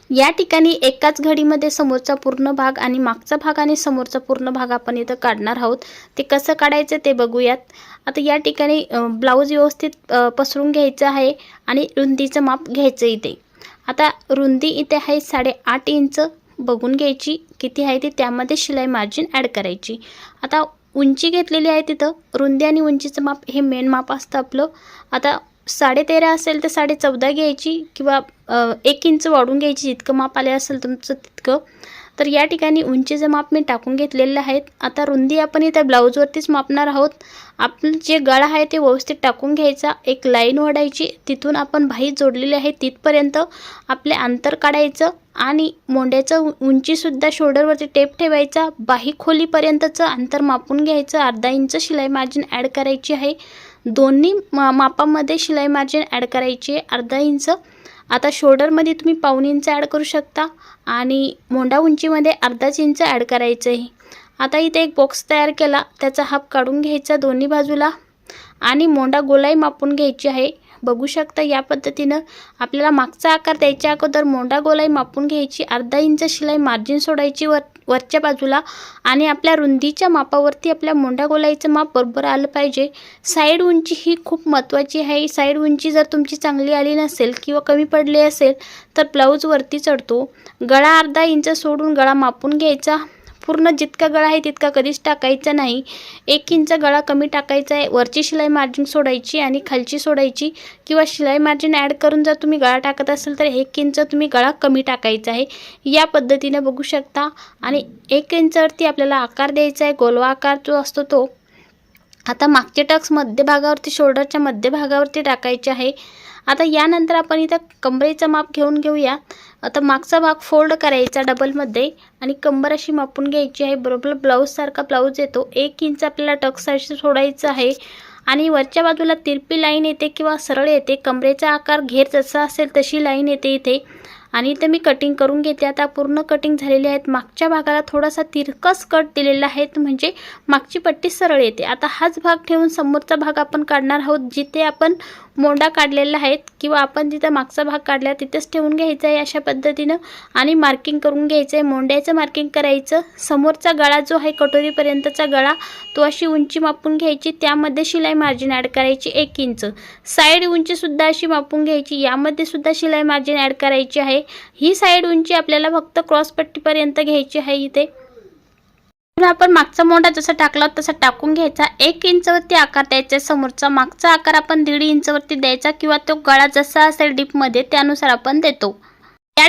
या ठिकाणी एकाच घडीमध्ये समोरचा पूर्ण भाग आणि मागचा भाग आणि समोरचा पूर्ण भाग आपण इथं काढणार आहोत। ते कसं काढायचं ते बघूयात। आता या ठिकाणी ब्लाऊज व्यवस्थित पसरून घ्यायचं आहे आणि रुंदीचं माप घ्यायचं इथे। आता रुंदी इथे आहे 8.5 इंच बघून घ्यायची किती आहे ती, त्यामध्ये शिलाई मार्जिन ॲड करायची। आता उंची घेतलेली आहे तिथं, रुंदी आणि उंचीचं माप हे मेन माप असतं आपलं। आता 13.5 असेल तर 14.5 घ्यायची किंवा 1 इंच वाढून घ्यायची, जितकं माप आले असेल तुमचं तितकं। तर या ठिकाणी उंचीचं माप मी टाकून घेतलेलं आहे। आता रुंदी आपण इथे ब्लाऊजवरतीच मापणार आहोत। आपण जे गळा आहे ते व्यवस्थित टाकून घ्यायचा, एक लाईन ओढायची, तिथून आपण बाही जोडलेली आहे तिथपर्यंत आपले अंतर काढायचं आणि मोंड्याचं उंचीसुद्धा शोल्डरवरती टेप ठेवायचा। बाही खोलीपर्यंतचं अंतर मापून घ्यायचं, अर्धा इंच शिलाई मार्जिन ॲड करायची आहे। दोन्ही मापामध्ये शिलाई मार्जिन ॲड करायची आहे अर्धा इंच। आता शोल्डरमध्ये तुम्ही पाऊण इंच ॲड करू शकता आणि मोंडा उंचीमध्ये अर्धाच इंच ॲड करायचं आहे। आता इथे एक बॉक्स तयार केला, त्याचा हाफ काढून घ्यायचा दोन्ही बाजूला आणि मोंडा गोलाई मापून घ्यायची आहे। बघू शकता या पद्धतीनं आपल्याला मागचा आकार द्यायच्या अगोदर मोंडा गोलाई मापून घ्यायची, अर्धा इंच शिलाई मार्जिन सोडायची वरच्या बाजूला आणि आपल्या रुंदीच्या मापावरती आपल्या मोंडा गोलाईचं माप बरोबर आलं पाहिजे। साईड उंची ही खूप महत्त्वाची आहे। साईड उंची जर तुमची चांगली आली नसेल किंवा कमी पडली असेल तर ब्लाऊज वरती चढतो। गळा अर्धा इंच सोडून गळा मापून घ्यायचा, पूर्ण जितका गळा आहे तितका कधीच टाकायचा नाही। 1 इंच गळा कमी टाकायचा आहे, वरची शिलाई मार्जिन सोडायची आणि खालची सोडायची किंवा शिलाई मार्जिन ॲड करून जर तुम्ही गळा टाकत असाल तर 1 इंच तुम्ही गळा कमी टाकायचा आहे। या पद्धतीने बघू शकता आणि 1 इंचवरती आपल्याला आकार द्यायचा आहे, गोलवा आकार जो असतो तो। आता मागचे टक्स मध्यभागावरती शोल्डरच्या मध्यभागावरती टाकायचे आहे। आता यानंतर आपण इथं कमरेचं माप घेऊया। आता मागचा भाग फोल्ड करायचा डबलमध्ये आणि कंबर अशी मापून घ्यायची आहे, बरोबर ब्लाऊजसारखा ब्लाऊज येतो। 1 इंच आपल्याला टक्ससाठी सोडायचं आहे आणि वरच्या बाजूला तिरपी लाईन येते किंवा सरळ येते, कमरेचा आकार घेर जसा असेल तशी लाईन येते इथे आणि इथे मी कटिंग करून घेते। आता पूर्ण कटिंग झालेली आहे। मागच्या भागाला थोडासा तिरकस कट दिलेला आहे म्हणजे मागची पट्टी सरळ येते। आता हाच भाग ठेवून समोरचा भाग आपण काढणार आहोत, जिथे आपण मोंडा काढलेला आहे किंवा आपण जिथे मागचा भाग काढला तिथेच ठेवून घ्यायचा आहे अशा पद्धतीनं आणि मार्किंग करून घ्यायचं आहे। मोंड्याचं मार्किंग करायचं, समोरचा गळा जो आहे कटोरीपर्यंतचा गळा तो अशी उंची मापून घ्यायची, त्यामध्ये शिलाई मार्जिन ॲड करायची 1 इंच। साईड उंचीसुद्धा अशी मापून घ्यायची, यामध्ये सुद्धा शिलाई मार्जिन ॲड करायची आहे। ही साईड उंची आपल्याला फक्त क्रॉस पट्टीपर्यंत घ्यायची आहे इथे। आपण मागचा मोंडा जसा टाकला तसा टाकून घ्यायचा, 1 इंचवरती आकार द्यायचा समोरचा, मागचा आकार आपण 1.5 इंचवरती द्यायचा किंवा तो गळा जसा असेल डीपमध्ये त्यानुसार आपण देतो। या